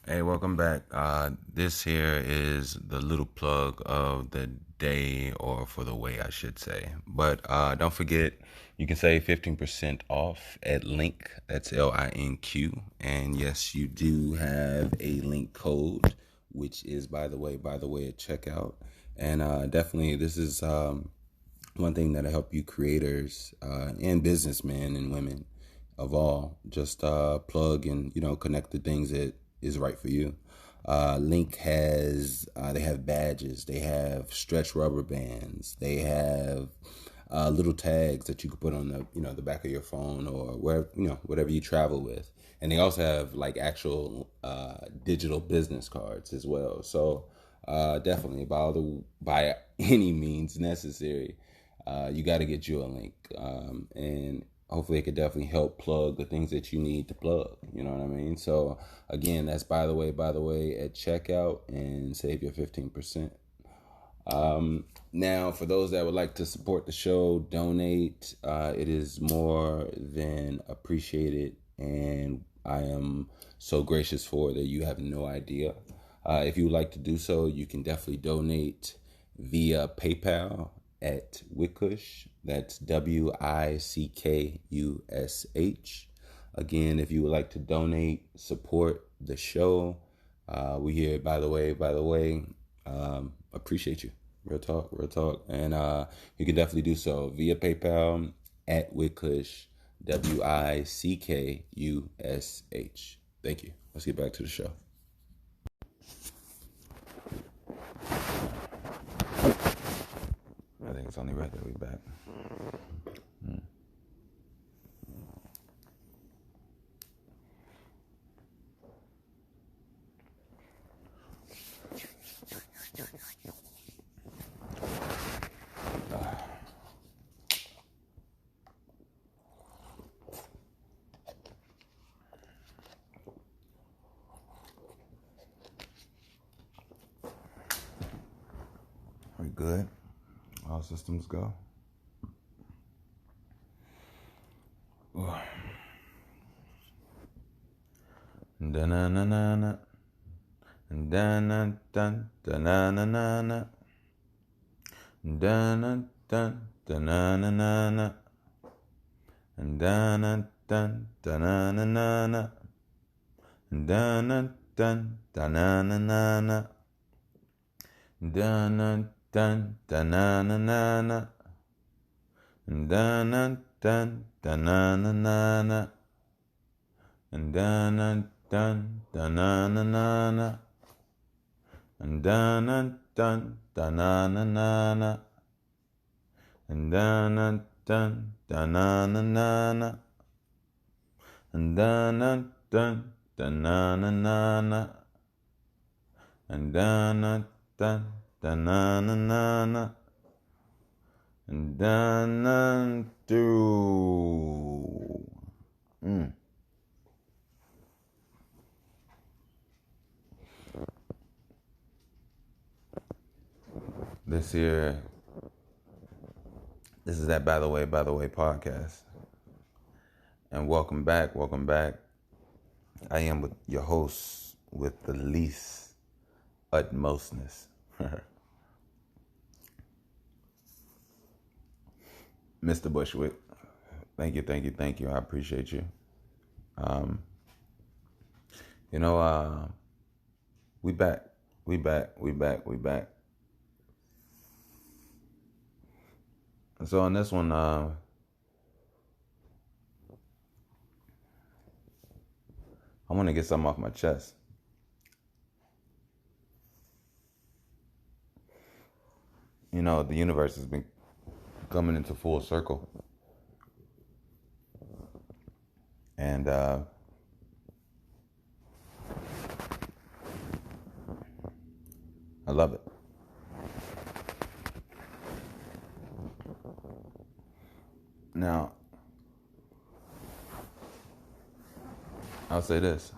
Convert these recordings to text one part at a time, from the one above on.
Hey, welcome back. This here is the little plug of the day, or for the way, I should say. But don't forget, you can save 15% off at Link. That's LINQ. And yes, you do have a link code, which is, by the way, at checkout. And definitely, this is one thing that'll help you creators and businessmen and women of all just plug and connect the things that is right for you. Link has they have badges, they have stretch rubber bands, they have little tags that you can put on the back of your phone or wherever whatever you travel with, and they also have like actual digital business cards as well. So definitely by any means necessary, you got to get you a link, and hopefully it could definitely help plug the things that you need to plug. You know what I mean? So again, that's by the way at checkout, and save your 15%. Now, for those that would like to support the show, donate. It is more than appreciated, and I am so gracious for that you have no idea. If you would like to do so, you can definitely donate via PayPal at Wickush. That's WICKUSH. Again, if you would like to donate, support the show, we here, by the way, appreciate you. Real talk, real talk. And you can definitely do so via PayPal at Wickush, WICKUSH. Thank you. Let's get back to the show. I think it's only right that we back. We good? All systems go. Da na na na na. Da na dun da na na na na. Da na dun da na na na na. Da na dun da na na na na. Da na dun da na na na na. Da na dun da na na na na. Da na dun da na na na na. Da na dun da na na na na. Da na dun da na na na na. Da na dun da na na na na. Da na dun da na na na na. Da na dun da na na na na. Da na do. This here, this is that by the way podcast. And welcome back, welcome back. I am with your host with the least utmostness. Mr. Bushwick. Thank you, thank you, thank you. I appreciate you. Um, you know, we back. We back, we back, we back. And so on this one, I want to get something off my chest. You know, the universe has been coming into full circle. And I love it. Now, I'll say this.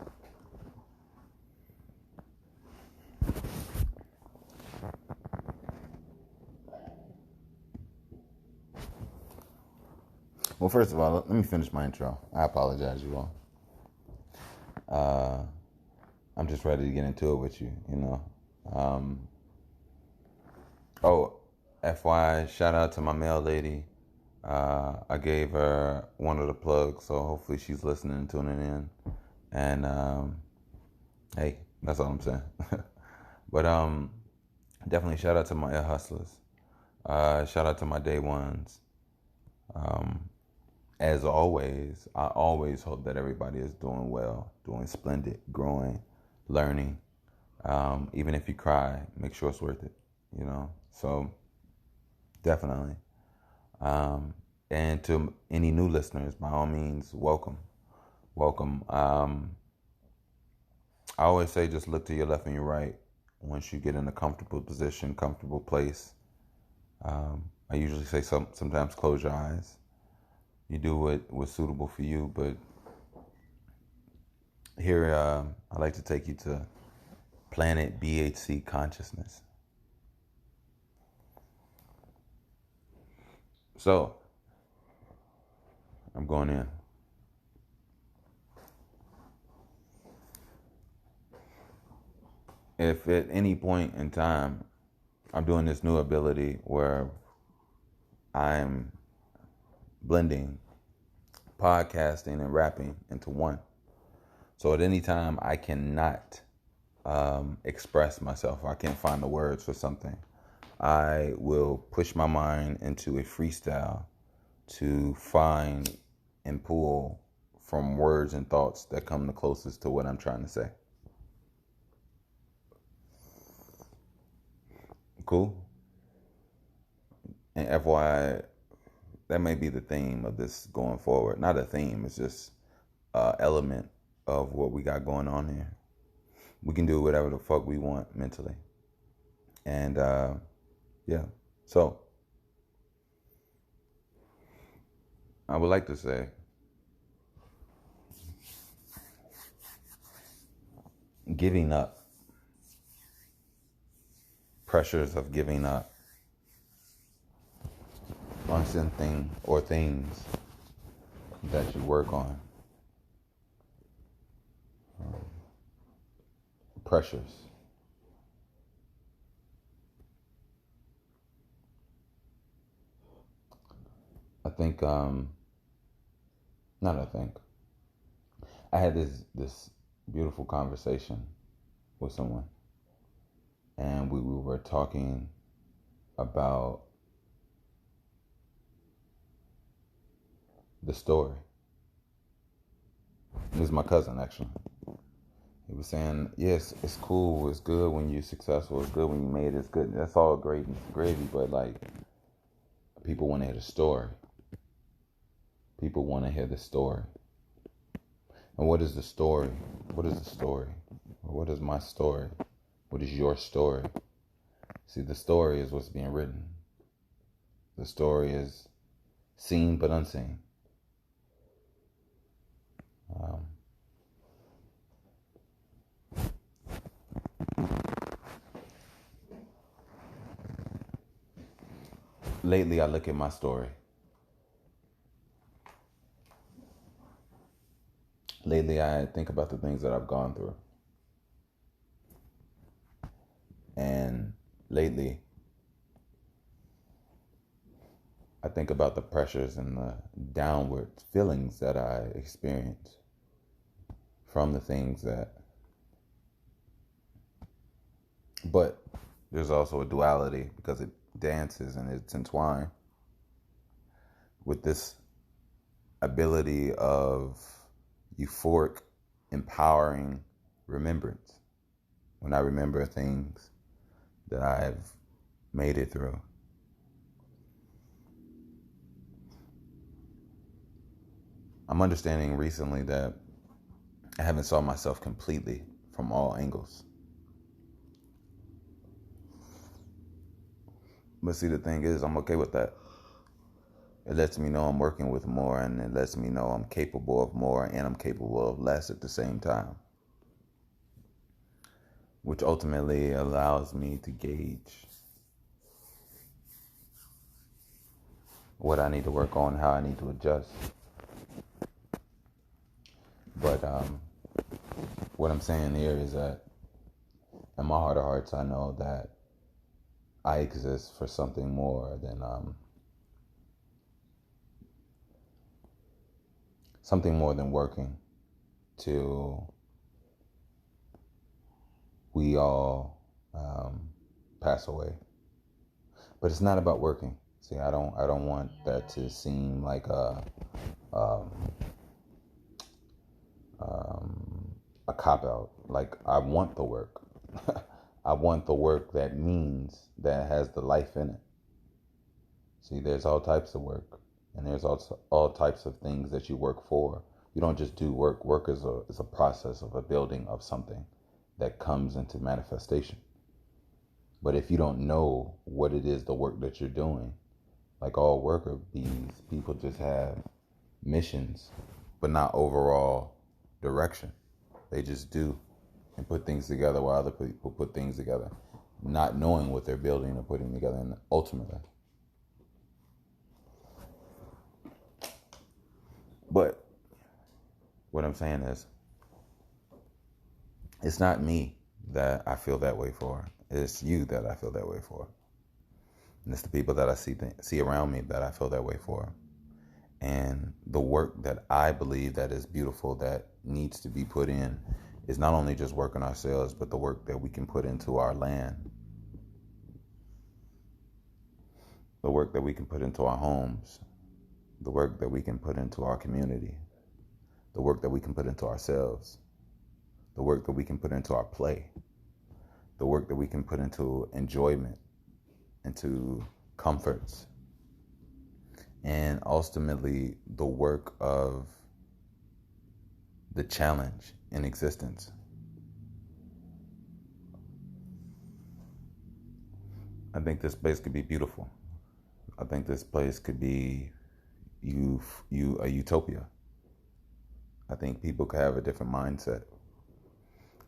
Well, first of all, let me finish my intro. I apologize, you all. I'm I'm just ready to get into it with you, Oh, FYI, shout out to my mail lady. I gave her one of the plugs, so hopefully she's listening and tuning in. And hey, that's all I'm saying. But definitely shout out to my air hustlers. Shout out to my day ones. As always, I always hope that everybody is doing well, doing splendid, growing, learning. Even if you cry, make sure it's worth it, So definitely. And to any new listeners, by all means, welcome. Welcome. I always say just look to your left and your right once you get in a comfortable position, comfortable place. I usually say sometimes close your eyes. You do what's suitable for you, but here I like to take you to Planet BHC Consciousness. So, I'm going in. If at any point in time I'm doing this new ability where I'm blending podcasting and rapping into one. So at any time I cannot express myself, or I can't find the words for something, I will push my mind into a freestyle to find and pull from words and thoughts that come the closest to what I'm trying to say. Cool? And FYI, that may be the theme of this going forward. Not a theme, it's just an element of what we got going on here. We can do whatever the fuck we want mentally. And yeah, so I would like to say giving up, pressures of giving up on something or things that you work on. Pressures. I think, I had this beautiful conversation with someone, and we were talking about the story. It was my cousin, actually. He was saying, yes, it's cool, it's good when you're successful, it's good when you made it, it's good. That's all great and gravy, but like, people want to hear the story. People want to hear the story. And what is the story? What is the story? What is my story? What is your story? See, the story is what's being written. The story is seen but unseen. Lately, I look at my story. Lately, I think about the things that I've gone through. And lately, I think about the pressures and the downward feelings that I experience from the things that... But there's also a duality because it dances and it's entwined with this ability of euphoric, empowering remembrance. When I remember things that I've made it through. I'm understanding recently that I haven't saw myself completely from all angles. But see, the thing is, I'm okay with that. It lets me know I'm working with more, and it lets me know I'm capable of more and I'm capable of less at the same time. Which ultimately allows me to gauge what I need to work on, how I need to adjust. But what I'm saying here is that in my heart of hearts, I know that I exist for something more than working till we all pass away. But it's not about working. See, I don't want that to seem like um, a cop out. Like, I want the work. I want the work that means that has the life in it. See, there's all types of work, and there's also all types of things that you work for. You don't just do work. Work is a process of a building of something that comes into manifestation. But if you don't know what it is, the work that you're doing, like all worker bees, people just have missions, but not overall direction. They just do and put things together while other people put things together, not knowing what they're building or putting together. And ultimately, but what I'm saying is, it's not me that I feel that way for. It's you that I feel that way for. And it's the people that I see around me that I feel that way for. And the work that I believe that is beautiful, that needs to be put in, is not only just work on ourselves, but the work that we can put into our land, the work that we can put into our homes, the work that we can put into our community, the work that we can put into ourselves, the work that we can put into our play, the work that we can put into enjoyment, into comforts, and ultimately the work of the challenge in existence. I think this place could be beautiful. I think this place could be a utopia. I think people could have a different mindset.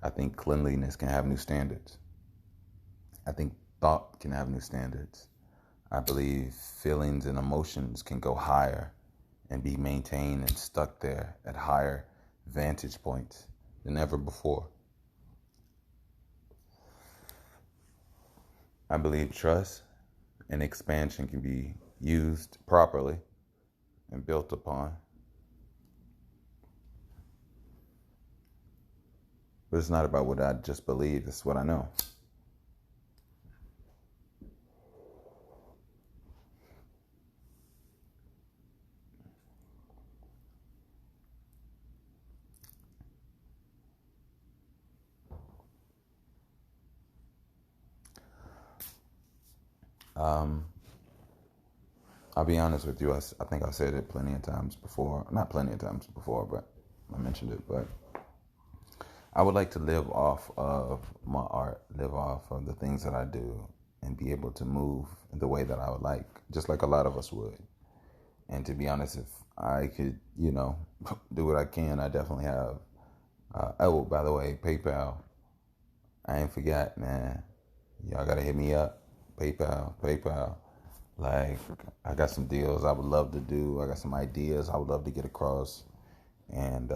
I think cleanliness can have new standards. I think thought can have new standards. I believe feelings and emotions can go higher and be maintained and stuck there at higher vantage points than ever before. I believe trust and expansion can be used properly and built upon. But it's not about what I just believe, it's what I know. I'll be honest with you, I think I said it plenty of times before. Not plenty of times before, but I mentioned it. But I would like to live off of my art, live off of the things that I do, and be able to move the way that I would like, just like a lot of us would. And to be honest, if I could, do what I can, I definitely have. Oh, by the way, PayPal. I ain't forgot, man. Y'all gotta hit me up. PayPal. Like, I got some deals I would love to do. I got some ideas I would love to get across. And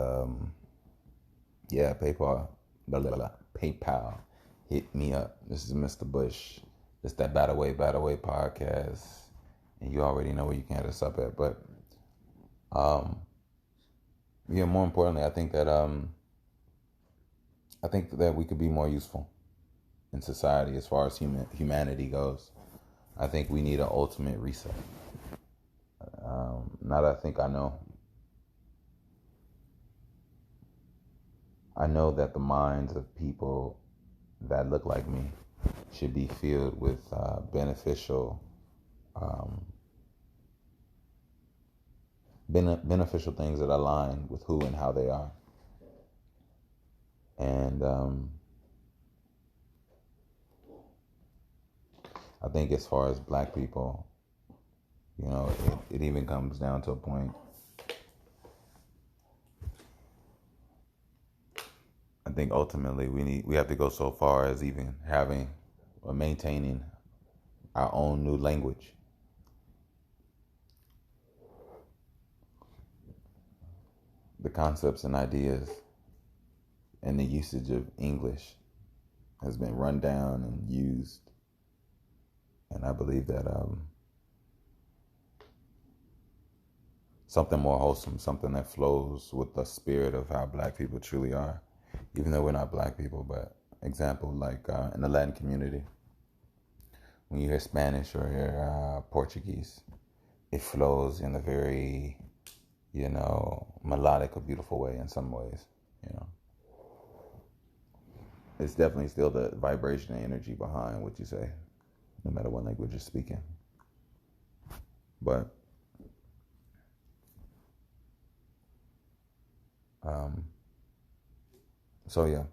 yeah, PayPal. Blah, blah, blah. PayPal. Hit me up. This is Mr. Bush. It's that Battle Way podcast. And you already know where you can hit us up at. But yeah, more importantly, I think that we could be more useful in society as far as humanity goes. I think we need an ultimate reset. Not I think I know. I know that the minds of people that look like me should be filled with beneficial things that align with who and how they are. And I think as far as black people, it even comes down to a point. I think ultimately we have to go so far as even having or maintaining our own new language. The concepts and ideas and the usage of English has been run down and used. And I believe that something more wholesome, something that flows with the spirit of how Black people truly are, even though we're not Black people. But example, like in the Latin community, when you hear Spanish or hear Portuguese, it flows in a very, melodic or beautiful way in some ways. It's definitely still the vibration and energy behind what you say, no matter what language you're speaking. But so yeah,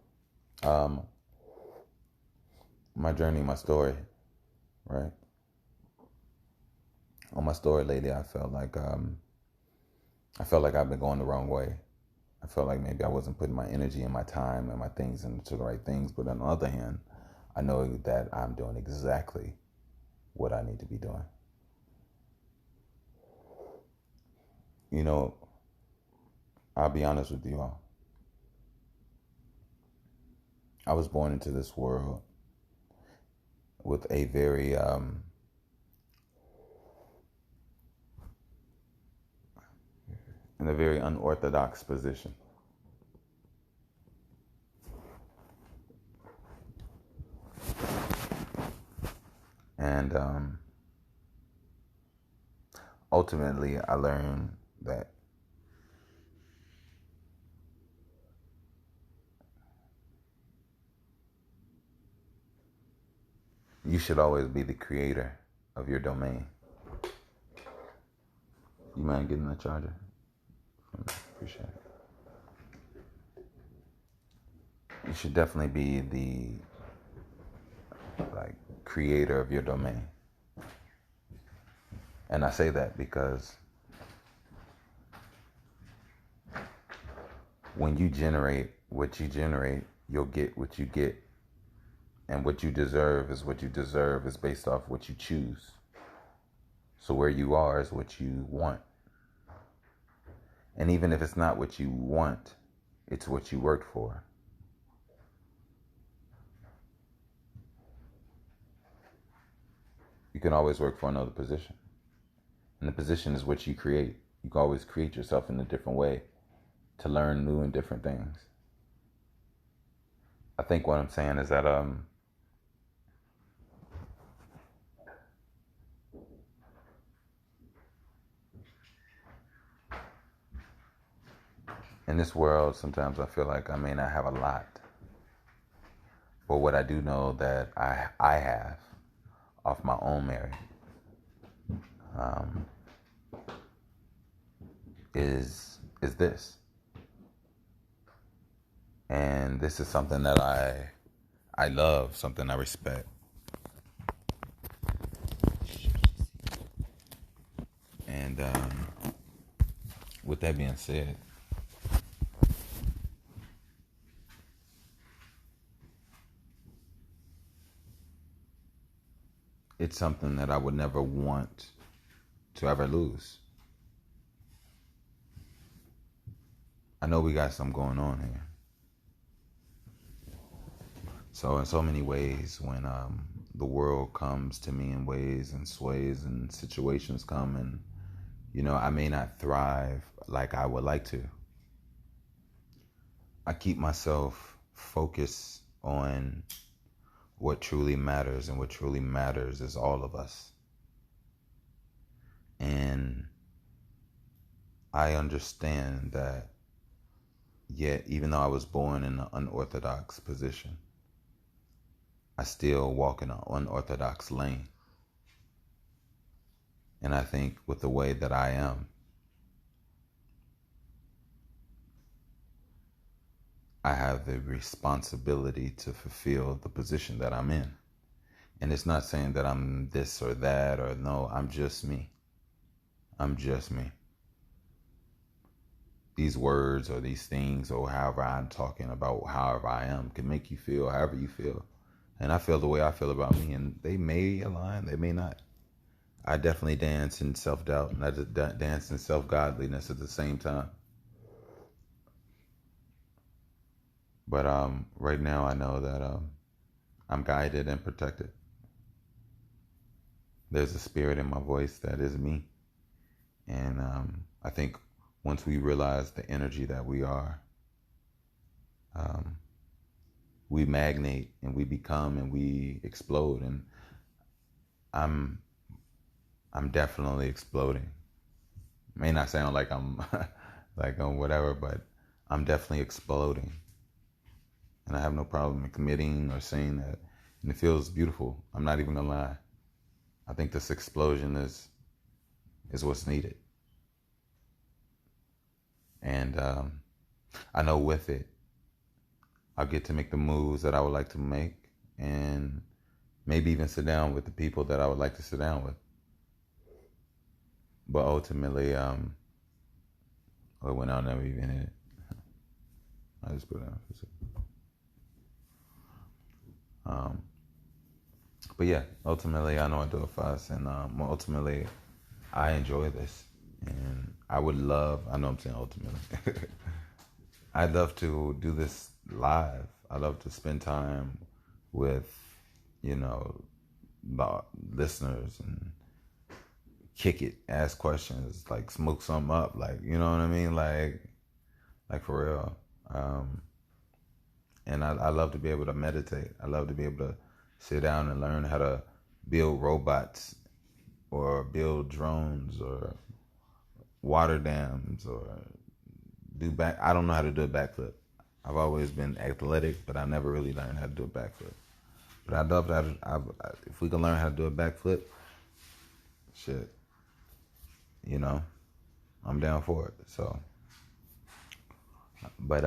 my journey, my story, right? On my story lately, I felt like I've been going the wrong way. I felt like maybe I wasn't putting my energy and my time and my things into the right things. But on the other hand, I know that I'm doing exactly what I need to be doing. I'll be honest with you all. I was born into this world with a very in a very unorthodox position. And ultimately, I learned that you should always be the creator of your domain. You mind getting the charger? Appreciate it. You should definitely be the creator of your domain. And I say that because when you generate what you generate, you'll get what you get. And what you deserve is what you deserve is based off what you choose. So where you are is what you want. And even if it's not what you want, it's what you worked for. You can always work for another position. And the position is what you create. You can always create yourself in a different way to learn new and different things. I think what I'm saying is that in this world, sometimes I feel like I may not have a lot. But what I do know that I have off my own merit is this. And this is something that I love, something I respect. And with that being said, it's something that I would never want to ever lose. I know we got something going on here. So in so many ways, when the world comes to me in ways and sways and situations come and, I may not thrive like I would like to, I keep myself focused on what truly matters, and what truly matters is all of us. And I understand that, yet, even though I was born in an unorthodox position, I still walk in an unorthodox lane. And I think with the way that I am, I have the responsibility to fulfill the position that I'm in. And it's not saying that I'm this or that, or no, I'm just me. I'm just me. These words or these things or however I'm talking about, however I am, can make you feel however you feel. And I feel the way I feel about me, and they may align, they may not. I definitely dance in self-doubt, and I just dance in self-godliness at the same time. But right now I know that I'm guided and protected. There's a spirit in my voice that is me. And I think once we realize the energy that we are, um, we magnate and we become and we explode. And I'm I'm definitely exploding. May not sound like I'm like I'm whatever, but I'm definitely exploding. And I have no problem admitting or saying that. And it feels beautiful. I'm not even gonna lie. I think this explosion is what's needed. And I know with it, I'll get to make the moves that I would like to make, and maybe even sit down with the people that I would like to sit down with. But ultimately, when I'll never even hit it, I just put it on. But yeah, ultimately, I know I do it fast, and ultimately, I enjoy this, and I would love. I know I'm saying ultimately. I'd love to do this live. I love to spend time with, you know, the listeners and kick it, ask questions, like smoke something up, like you know what I mean, like for real. And I love to be able to meditate. I love to be able to sit down and learn how to build robots or build drones or water dams or do back. I don't know how to do a backflip. I've always been athletic, but I never really learned how to do a backflip. But I'd love that. If we can learn how to do a backflip, shit, you know, I'm down for it. So, but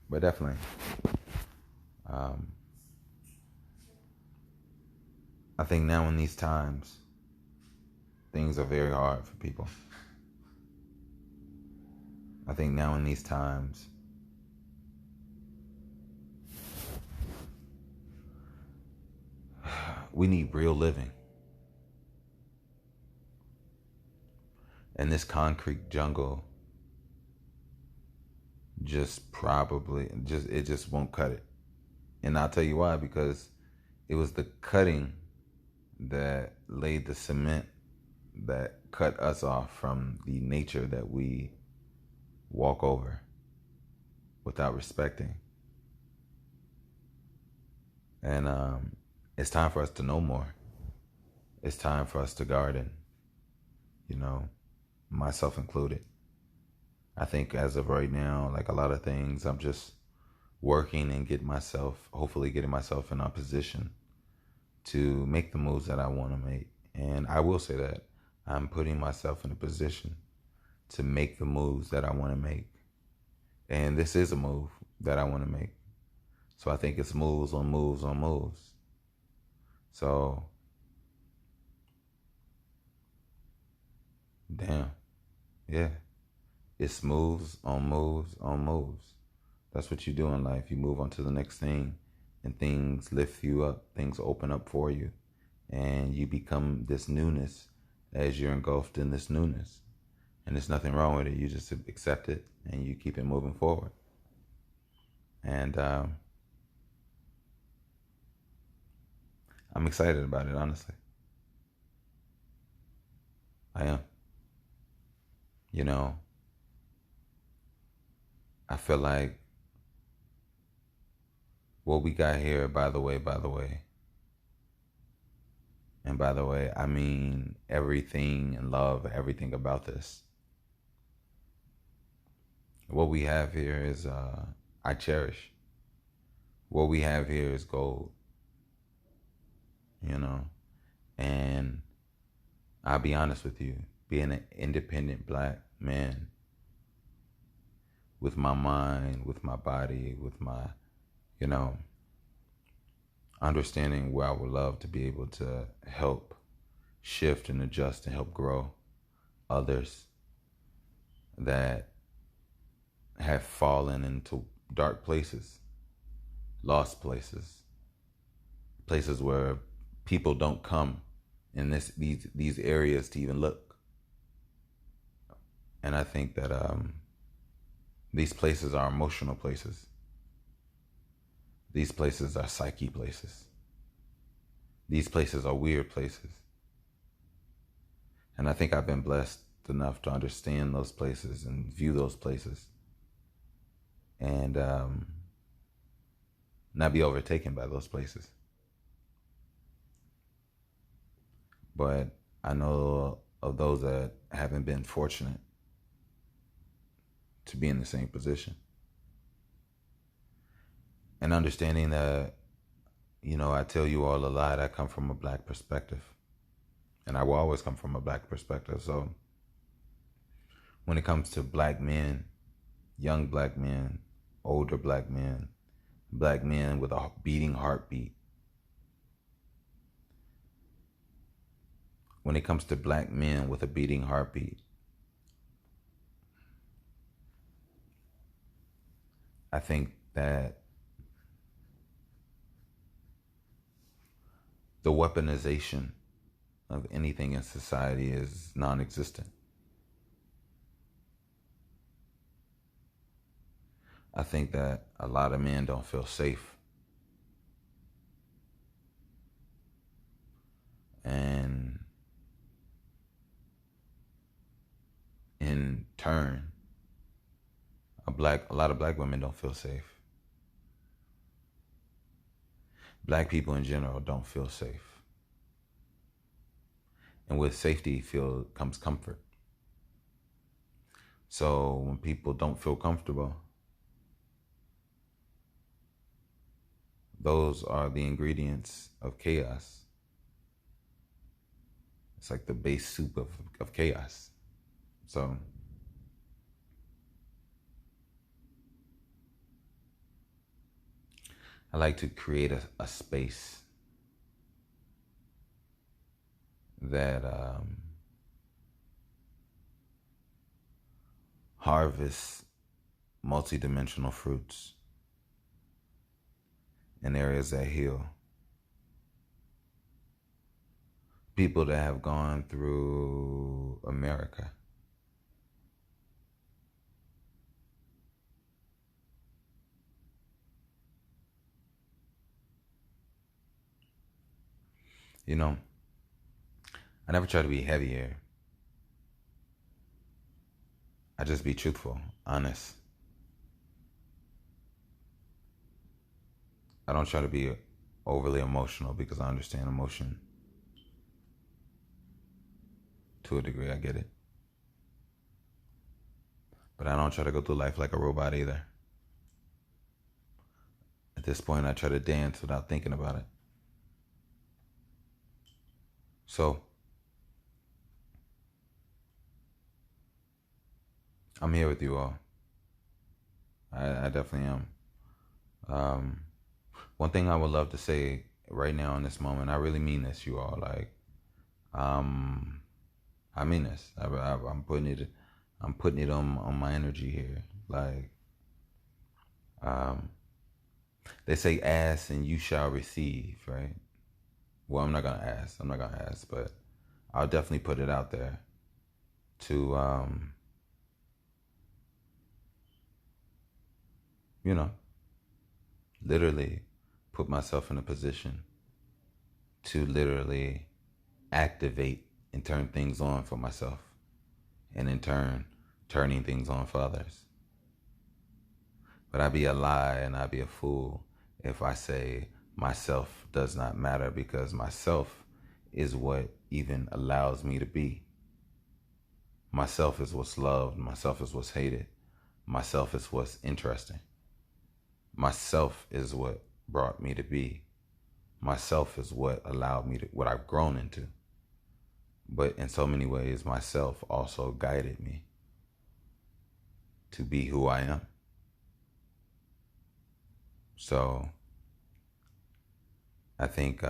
but definitely, um, I think now in these times, things are very hard for people. I think now in these times, we need real living. And this concrete jungle it just won't cut it. And I'll tell you why, because it was the cutting that laid the cement that cut us off from the nature that we walk over without respecting. And it's time for us to know more. It's time for us to garden, you know, myself included. I think as of right now, like a lot of things, I'm just working and hopefully getting myself in a position to make the moves that I want to make. And I will say that I'm putting myself in a position to make the moves that I want to make. And this is a move that I want to make. So I think it's moves on moves on moves. So, damn, yeah. It's moves on moves on moves. That's what you do in life. You move on to the next thing, and things lift you up, things open up for you, and you become this newness as you're engulfed in this newness. And there's nothing wrong with it. You just accept it and you keep it moving forward. And I'm excited about it, honestly. I am. You know, I feel like what we got here, and by the way, I mean everything and love everything about this. What we have here is, I cherish. What we have here is gold, you know? And I'll be honest with you, being an independent black man with my mind, with my body, with my, you know, understanding where I would love to be able to help shift and adjust and help grow others that have fallen into dark places, lost places, places where people don't come in these areas to even look. And I think that These places are emotional places. These places are psyche places. These places are weird places. And I think I've been blessed enough to understand those places and view those places and not be overtaken by those places. But I know of those that haven't been fortunate to be in the same position. And understanding that, I tell you all a lot, I come from a black perspective. And I will always come from a black perspective. So when it comes to black men, young black men, older black men with a beating heartbeat, when it comes to black men with a beating heartbeat, I think that the weaponization of anything in society is non-existent. I think that a lot of men don't feel safe. And in turn, a lot of black women don't feel safe. Black people in general don't feel safe. And with safety comes comfort. So when people don't feel comfortable, those are the ingredients of chaos. It's like the base soup of chaos. So I like to create a space that harvests multidimensional fruits in areas that heal. People that have gone through America. I never try to be heavy here. I just be truthful, honest. I don't try to be overly emotional because I understand emotion to a degree. I get it. But I don't try to go through life like a robot either. At this point, I try to dance without thinking about it. So I'm here with you all. I definitely am. One thing I would love to say right now in this moment, I really mean this, you all. Like, I mean this. I'm putting it on my energy here. Like, they say, "Ask and you shall receive," right? Well, I'm not gonna ask, but I'll definitely put it out there to, literally put myself in a position to literally activate and turn things on for myself, and in turn, turning things on for others. But I'd be a lie and I'd be a fool if I say myself does not matter, because myself is what even allows me to be. Myself is what's loved. Myself is what's hated. Myself is what's interesting. Myself is what brought me to be. Myself is what allowed me to, what I've grown into. But in so many ways, myself also guided me to be who I am. So I think,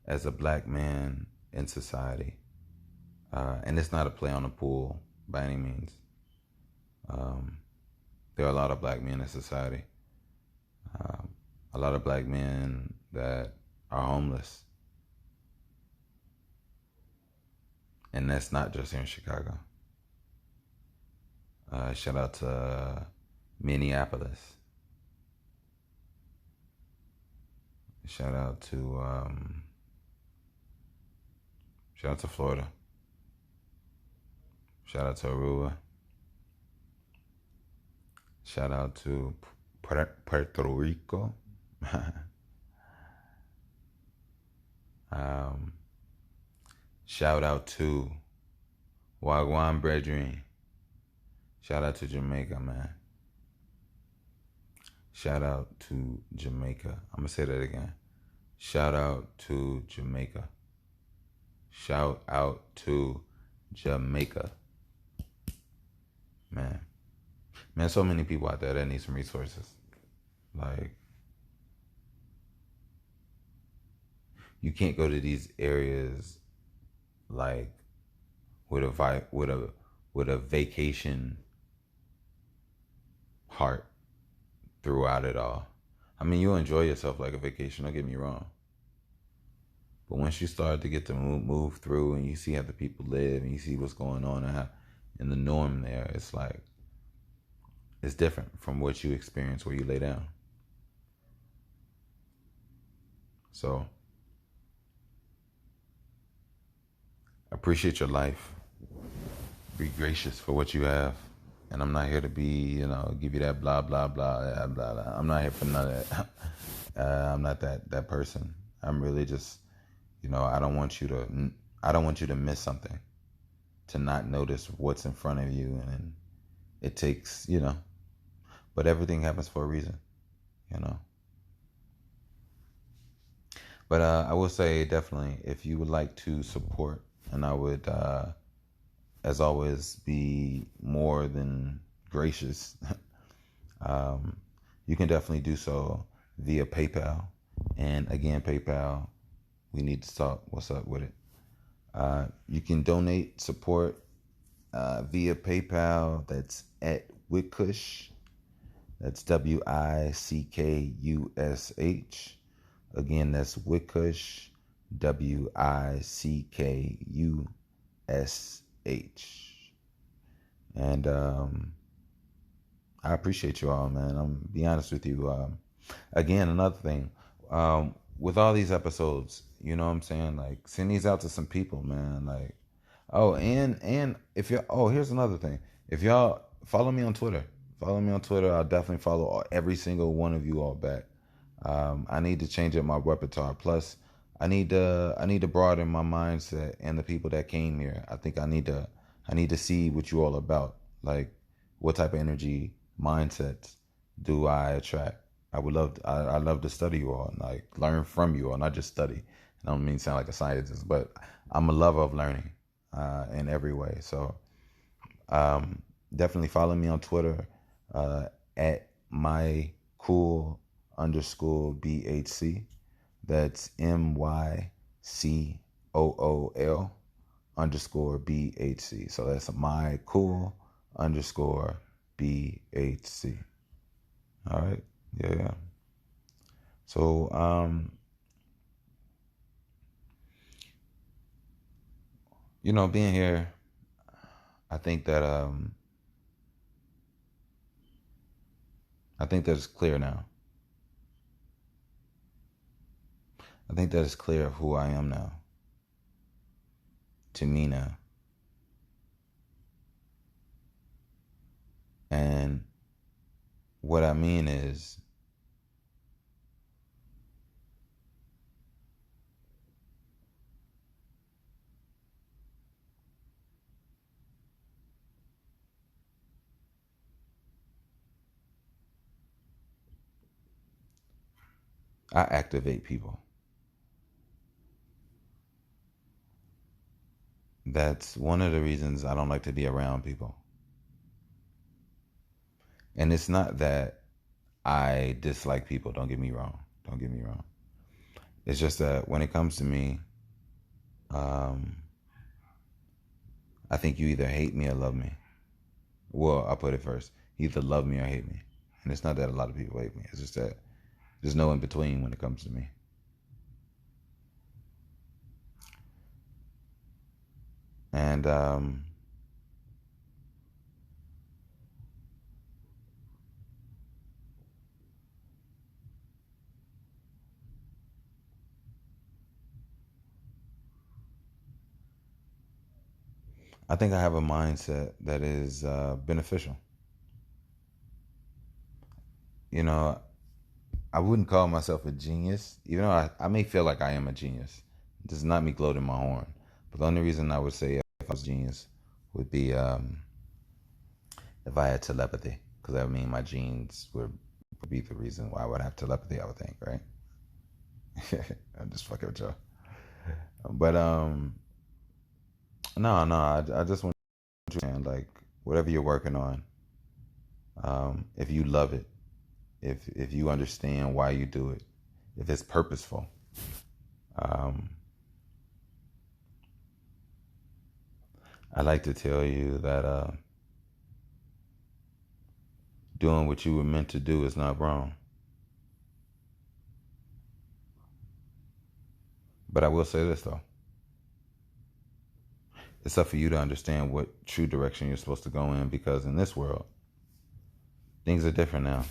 as a black man in society, and it's not a play on the pool by any means. There are a lot of black men in society. A lot of black men that are homeless. And that's not just here in Chicago. Shout out to Minneapolis. Shout out to shout out to Florida. Shout out to Aruba. Shout out to Puerto Rico. um, Shout out to Wagwan Brethren. Shout out to Jamaica, man. Shout out to Jamaica. I'm gonna say that again. Shout out to Jamaica. Shout out to Jamaica. Man. Man, so many people out there that need some resources. Like, you can't go to these areas like with a vacation heart throughout it all. I mean, you'll enjoy yourself like a vacation, don't get me wrong. But once you start to get to move through and you see how the people live and you see what's going on and how in the norm there, it's like it's different from what you experience where you lay down. So appreciate your life. Be gracious for what you have. And I'm not here to be, give you that blah, blah, blah, blah, blah. I'm not here for none of that. I'm not that person. I'm really just, I don't want you to miss something, to not notice what's in front of you. And it takes, but everything happens for a reason, But I will say definitely, if you would like to support, and I would, as always, be more than gracious, you can definitely do so via PayPal. And again, PayPal, we need to talk. What's up with it? You can donate support via PayPal. That's at Wickush. That's WICKUSH. Again, that's Wickush, WICKUSH. And I appreciate you all, man. I'm be honest with you. Again, another thing, with all these episodes, you know what I'm saying? Like, send these out to some people, man. Like, oh, and if you here's another thing. If y'all follow me on Twitter, I'll definitely follow every single one of you all back. I need to change up my repertoire. Plus, I need to broaden my mindset and the people that came here. I think I need to see what you all about. Like, what type of energy, mindsets do I attract? I love to study you all and like learn from you all, not just study. I don't mean to sound like a scientist, but I'm a lover of learning in every way. So definitely follow me on Twitter at mycool_BHC. That's MYCOOL_BHC. So that's mycool_BHC. All right. Yeah. So being here, I think that it's clear now. I think that it's clear of who I am now. To me now. And what I mean is, I activate people. That's one of the reasons I don't like to be around people. And it's not that I dislike people, don't get me wrong. It's just that when it comes to me, I think you either hate me or love me. Well, I'll put it first. You either love me or hate me. And it's not that a lot of people hate me. It's just that there's no in between when it comes to me. And I think I have a mindset that is beneficial. You know, I wouldn't call myself a genius, even though I may feel like I am a genius. This is not me gloating my horn. But the only reason I would say if I was a genius would be if I had telepathy. Because I mean, my genes would be the reason why I would have telepathy, I would think, right? I'm just fucking with y'all. But no, I just want you to understand, like, whatever you're working on, if you love it, if you understand why you do it, if it's purposeful, um, I like to tell you that doing what you were meant to do is not wrong. But I will say this though. It's up for you to understand what true direction you're supposed to go in, because in this world, things are different now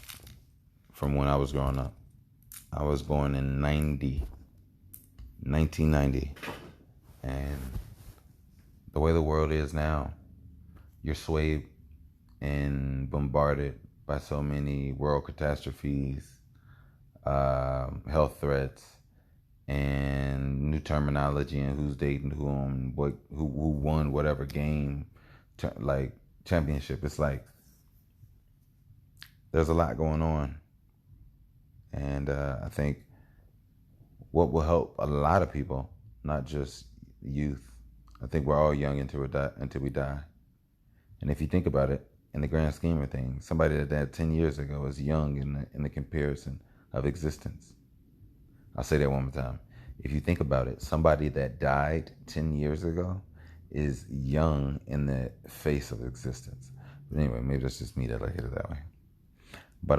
from when I was growing up. I was born in 1990. And the way the world is now, you're swayed and bombarded by so many world catastrophes, health threats, and new terminology, and who's dating who, who won whatever game, like championship. It's like there's a lot going on, and I think what will help a lot of people, not just youth. I think we're all young until we die. And if you think about it, in the grand scheme of things, somebody that died 10 years ago is young in the comparison of existence. I'll say that one more time. If you think about it, somebody that died 10 years ago is young in the face of existence. But anyway, maybe that's just me that look at it that way. But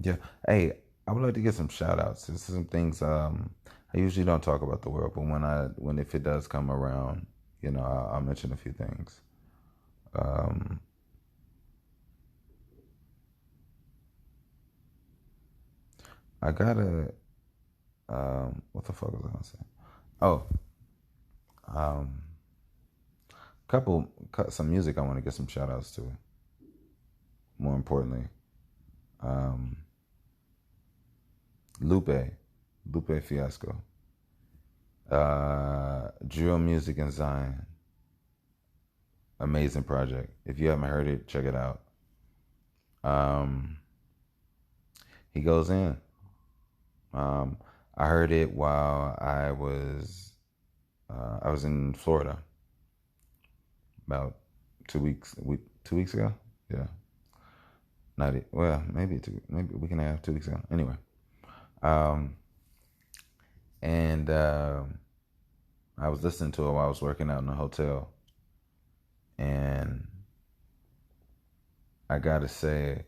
yeah. Hey, I would like to get some shout outs. This is some things I usually don't talk about the world, but when if it does come around, I'll mention a few things. Um, I gotta what the fuck was I gonna say? Oh, um, some music I want to get some shout outs to. More importantly, um, Lupe Fiasco, Drill Music in Zion, amazing project. If you haven't heard it, check it out. Um, he goes in. I heard it while I was in Florida about 2 weeks ago. Yeah, not it. Well, maybe a week and a half, 2 weeks ago. Anyway, um, and I was listening to it while I was working out in a hotel, and I gotta say,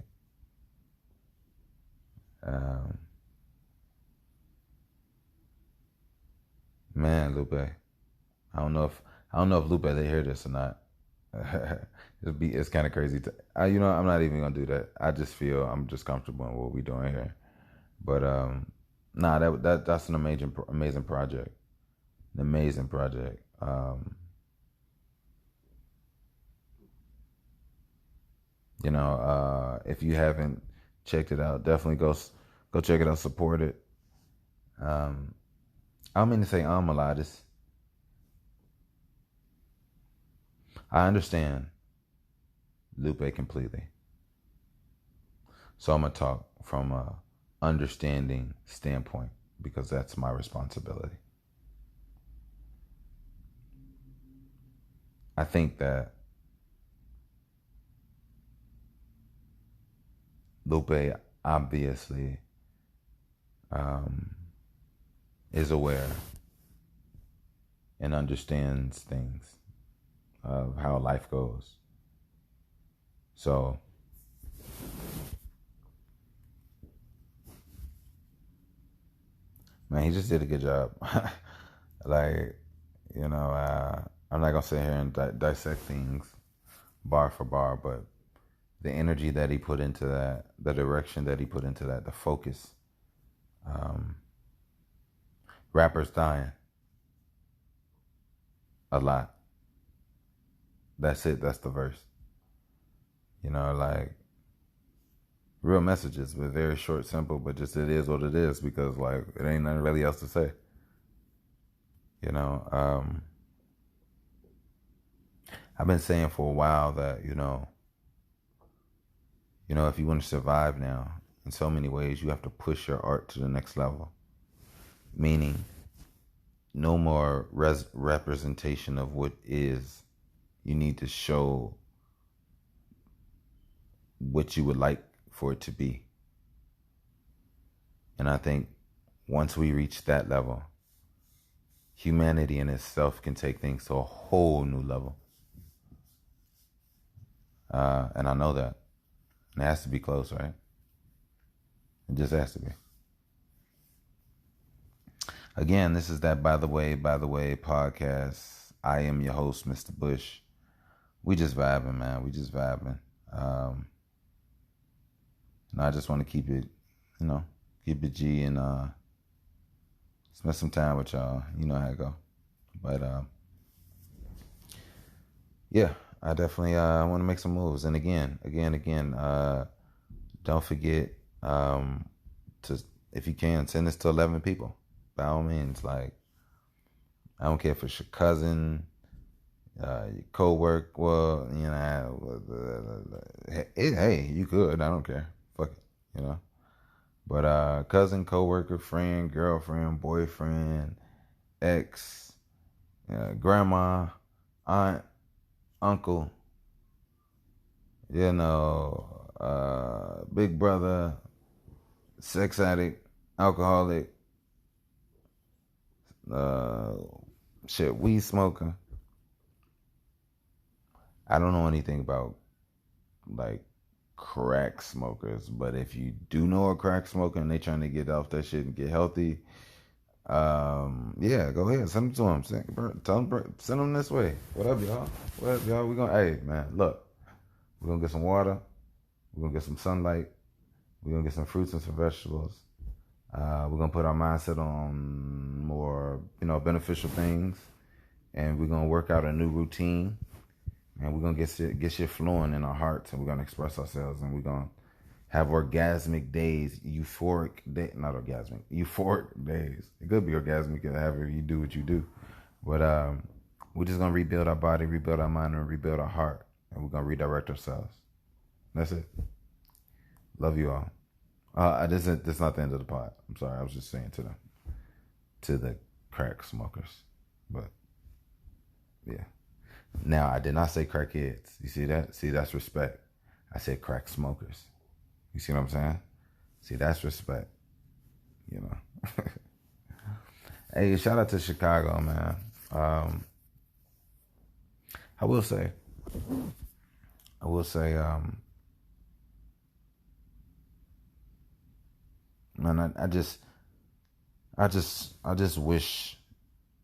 um, man, Lupe. I don't know if Lupe they hear this or not. It's kind of crazy. I'm not even gonna do that. I just feel I'm just comfortable in what we're doing here. But nah, that's an amazing project. An amazing project. If you haven't checked it out, definitely go check it out. Support it. Um, I don't mean to say a lot. I understand Lupe completely. So I'm gonna talk from a understanding standpoint because that's my responsibility. I think that Lupe obviously um, is aware and understands things of how life goes. So man, he just did a good job. Like, I'm not gonna sit here and dissect things bar for bar, but the energy that he put into that, the direction that he put into that, the focus, um, Rappers dying a lot. That's it. That's the verse. Like real messages, but very short, simple, but just it is what it is because like it ain't nothing really else to say. You know, I've been saying for a while that if you want to survive now, in so many ways, you have to push your art to the next level. Meaning, no more representation of what is. You need to show what you would like for it to be. And I think once we reach that level, humanity in itself can take things to a whole new level. And I know that. And it has to be close, right? It just has to be. Again, this is that By the Way podcast. I am your host, Mr. Bush. We just vibing, man. We just vibing. And I just want to keep it, keep it G and spend some time with y'all. You know how it go. But yeah, I definitely want to make some moves. And again, don't forget to, if you can, send this to 11 people. By all means, like, I don't care if it's your cousin, your co-worker, well, hey, you could, I don't care. Fuck it, But cousin, co-worker, friend, girlfriend, boyfriend, ex, grandma, aunt, uncle, big brother, sex addict, alcoholic, weed smoker. I don't know anything about like crack smokers, but if you do know a crack smoker and they trying to get off that shit and get healthy, yeah, go ahead, send them to them. Send them this way. What up, y'all? We gonna, hey man, look, we're gonna get some water, we're gonna get some sunlight, we're gonna get some fruits and some vegetables. We're gonna put our mindset on more, beneficial things, and we're gonna work out a new routine, and we're gonna get shit flowing in our hearts, and we're gonna express ourselves, and we're gonna have orgasmic days, euphoric days. It could be orgasmic, however you do what you do, but we're just gonna rebuild our body, rebuild our mind, and rebuild our heart, and we're gonna redirect ourselves. That's it. Love you all. This is not the end of the pod. I'm sorry. I was just saying to the crack smokers, but yeah. Now I did not say crackheads. You see that? See, that's respect. I said crack smokers. You see what I'm saying? See, that's respect. Hey, shout out to Chicago, man. I will say, man, I just wish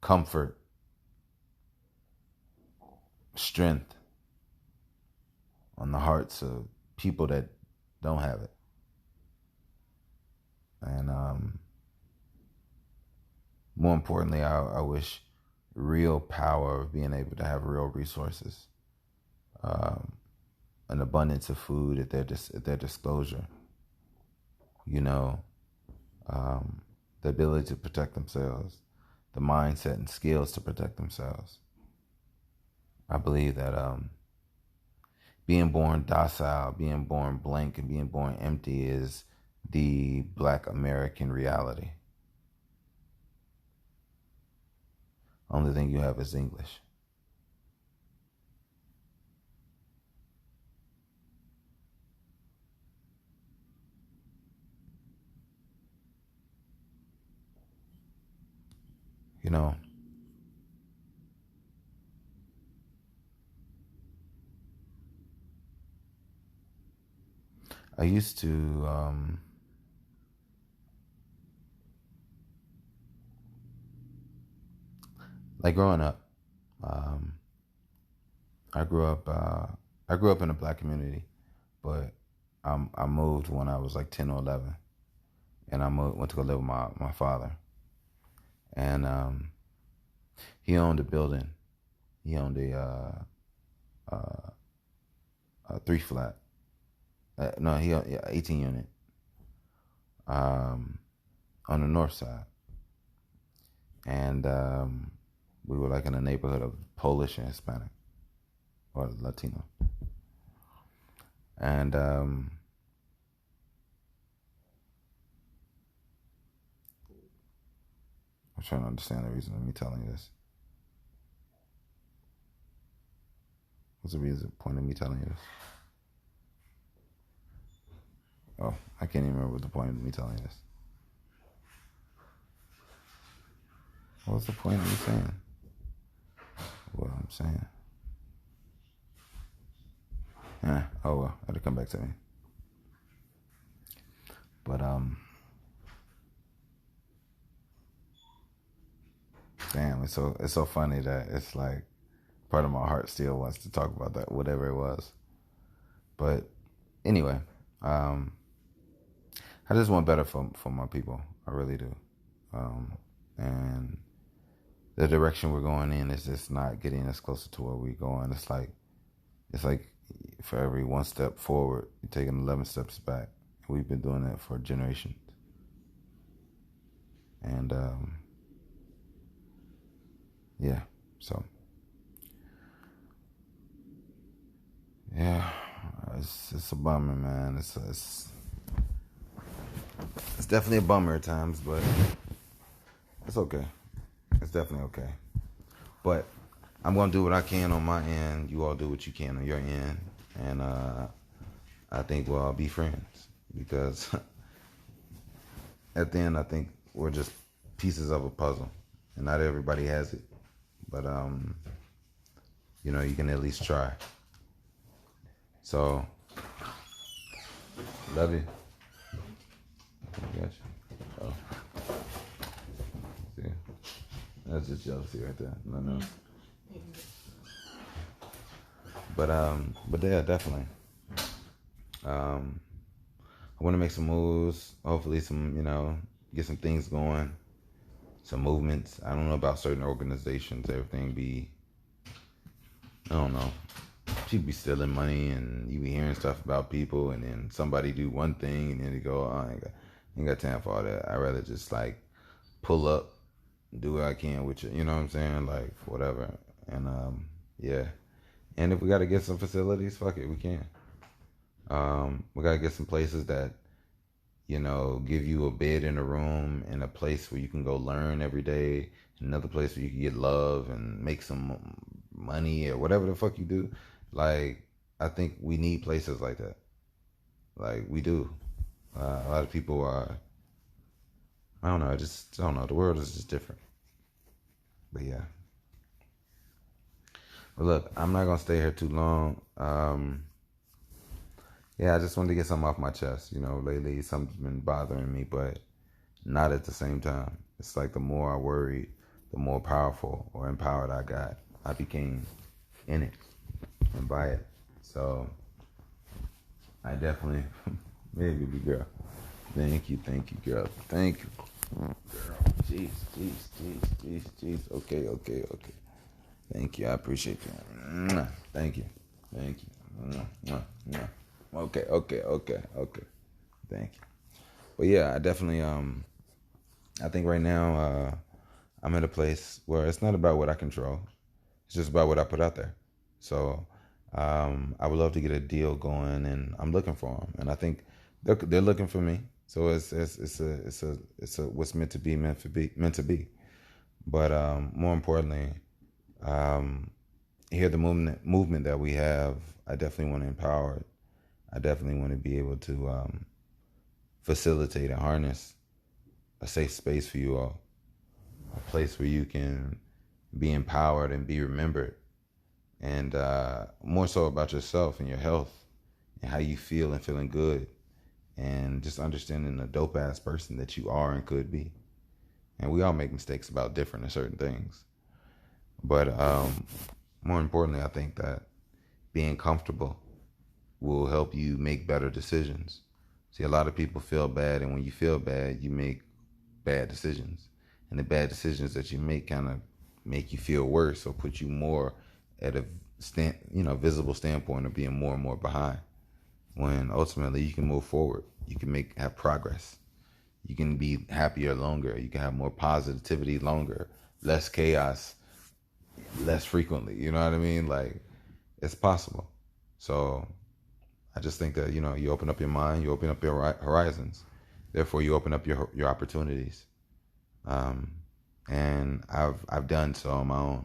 comfort, strength on the hearts of people that don't have it. And more importantly, I wish real power of being able to have real resources, an abundance of food at their disclosure. The ability to protect themselves, the mindset and skills to protect themselves. I believe that being born docile, being born blank, and being born empty is the Black American reality. Only thing you have is English. I used to like growing up. I grew up in a Black community, but I moved when I was like 10 or 11, and went to go live with my father. and he owned a building. He owned a three flat. No, he owned 18 unit on the north side, and we were like in a neighborhood of Polish and Hispanic or Latino, and I'm trying to understand the reason of me telling you this. What's the reason point of me telling you this? Oh, I can't even remember what the point of me telling you this. What's the point of me saying what I'm saying? Oh well, it'll come back to me. But damn, it's so funny that it's like part of my heart still wants to talk about that, whatever it was. But anyway, I just want better for my people. I really do. And the direction we're going in is just not getting us closer to where we're going. It's like for every one step forward, you're taking 11 steps back. We've been doing that for generations. And yeah, so yeah, it's a bummer, man. It's definitely a bummer at times, but it's okay. It's definitely okay. But I'm gonna do what I can on my end. You all do what you can on your end, and I think we'll all be friends because at the end, I think we're just pieces of a puzzle, and not everybody has it. But you can at least try. So, love you. I got you. Oh, see, that's just jealousy right there. No. But yeah, definitely. I want to make some moves. Hopefully, get some things going, some movements. I don't know about certain organizations. Everything be, I don't know. People be stealing money, and you be hearing stuff about people, and then somebody do one thing, and then they go, oh, I ain't got time for all that. I'd rather just like pull up, do what I can with you. You know what I'm saying? Like whatever. And yeah. And if we got to get some facilities, fuck it, we can. We got to get some places that, give you a bed in a room and a place where you can go learn every day. Another place where you can get love and make some money or whatever the fuck you do. Like, I think we need places like that. Like, we do. A lot of people are, I don't know. The world is just different. But yeah. But look, I'm not going to stay here too long. Yeah, I just wanted to get something off my chest. Lately something's been bothering me, but not at the same time. It's like the more I worried, the more powerful or empowered I became in it and by it. So I definitely, maybe girl. Thank you, girl. Thank you, girl. Jeez. Okay. Thank you. I appreciate you. Thank you. Okay. Thank you. But yeah, I definitely I think right now I'm at a place where it's not about what I control. It's just about what I put out there. So I would love to get a deal going, and I'm looking for them, and I think they're looking for me. So it's a what's meant to be. But more importantly, here the movement that we have, I definitely want to empower it. I definitely want to be able to facilitate and harness a safe space for you all, a place where you can be empowered and be remembered, and more so about yourself and your health and how you feel and feeling good, and just understanding the dope ass person that you are and could be. And we all make mistakes about different and certain things, but more importantly, I think that being comfortable will help you make better decisions. See, a lot of people feel bad, and when you feel bad, you make bad decisions. and the bad decisions that you make kind of make you feel worse or put you more at a visible standpoint of being more and more behind. When ultimately you can move forward, you can have progress. You can be happier longer. You can have more positivity longer, less chaos, less frequently. You know what I mean? Like, it's possible. So I just think that, you open up your mind, you open up your horizons. Therefore, you open up your opportunities. And I've done so on my own.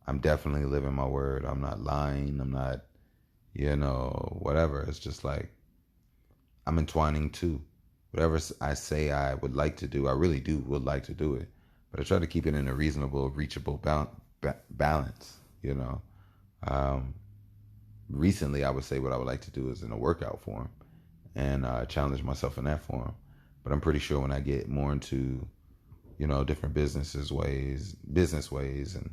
I'm definitely living my word. I'm not lying. I'm not, whatever. It's just like I'm entwining too. Whatever I say I would like to do, I really would like to do it. But I try to keep it in a reasonable, reachable balance, Recently, I would say what I would like to do is in a workout form and challenge myself in that form. But I'm pretty sure when I get more into, different business ways and,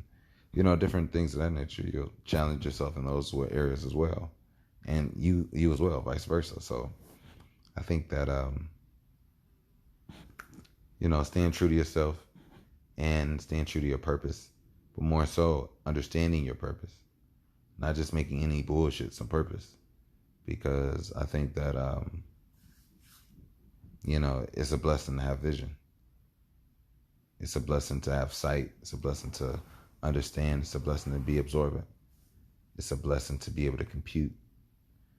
different things of that nature, you'll challenge yourself in those areas as well. And you as well, vice versa. So I think that, staying true to yourself and staying true to your purpose, but more so understanding your purpose, not just making any bullshit some purpose. Because I think that, it's a blessing to have vision. It's a blessing to have sight. It's a blessing to understand. It's a blessing to be absorbent. It's a blessing to be able to compute.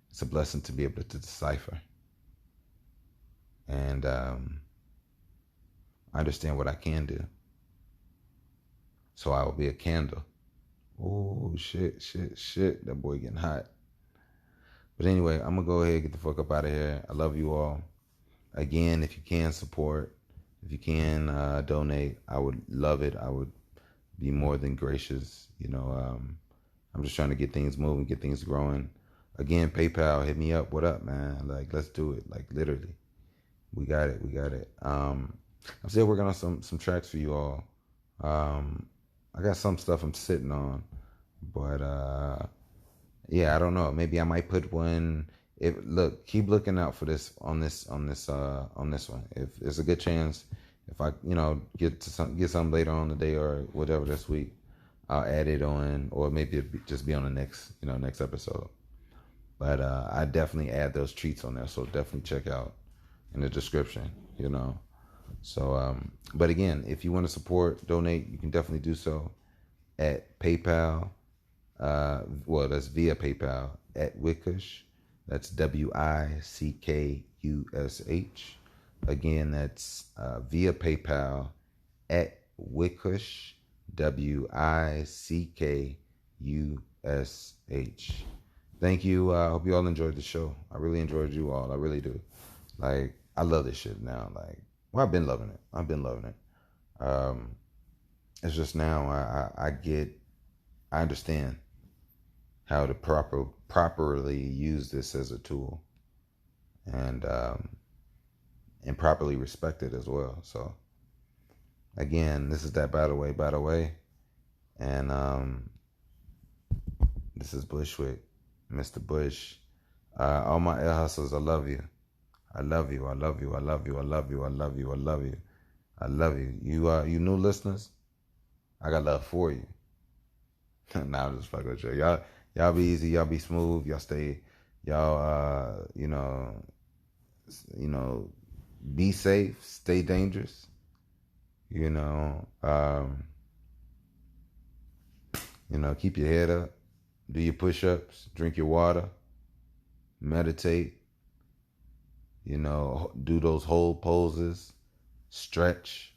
It's a blessing to be able to decipher. And I understand what I can do. So I will be a candle. Oh, shit. That boy getting hot. But anyway, I'm going to go ahead and get the fuck up out of here. I love you all. Again, if you can support, if you can donate, I would love it. I would be more than gracious. I'm just trying to get things moving, get things growing. Again, PayPal, hit me up. What up, man? Like, let's do it. Like, literally. We got it. I'm still working on some tracks for you all. I got some stuff I'm sitting on. But, yeah, I don't know. Maybe I might put one. Keep looking out for this on this one. If there's a good chance, if I get some later on the day or whatever this week, I'll add it on, or maybe just be on the next episode. But I definitely add those treats on there, so definitely check out in the description. So but again, if you want to support, donate, you can definitely do so at PayPal. That's via PayPal at Wickush. That's WICKUSH. Again, that's via PayPal at Wickush. WICKUSH. Thank you. I hope you all enjoyed the show. I really enjoyed you all. I really do. Like, I love this shit now. Like, I've been loving it. It's just now I understand how to properly use this as a tool, and properly respect it as well. So again, this is that by the way, and this is Bushwick, Mr. Bush. All my air hustlers, I love you. I love you. You new listeners, I got love for you. Nah, I'm just fucking with you. Y'all be easy, y'all be smooth, y'all stay, y'all, be safe, stay dangerous, keep your head up, do your push-ups, drink your water, meditate, do those hold poses, stretch,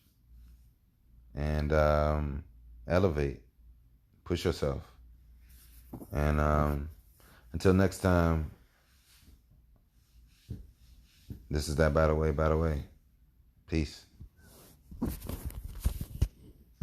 and elevate, push yourself. And until next time, this is that by the way. Peace.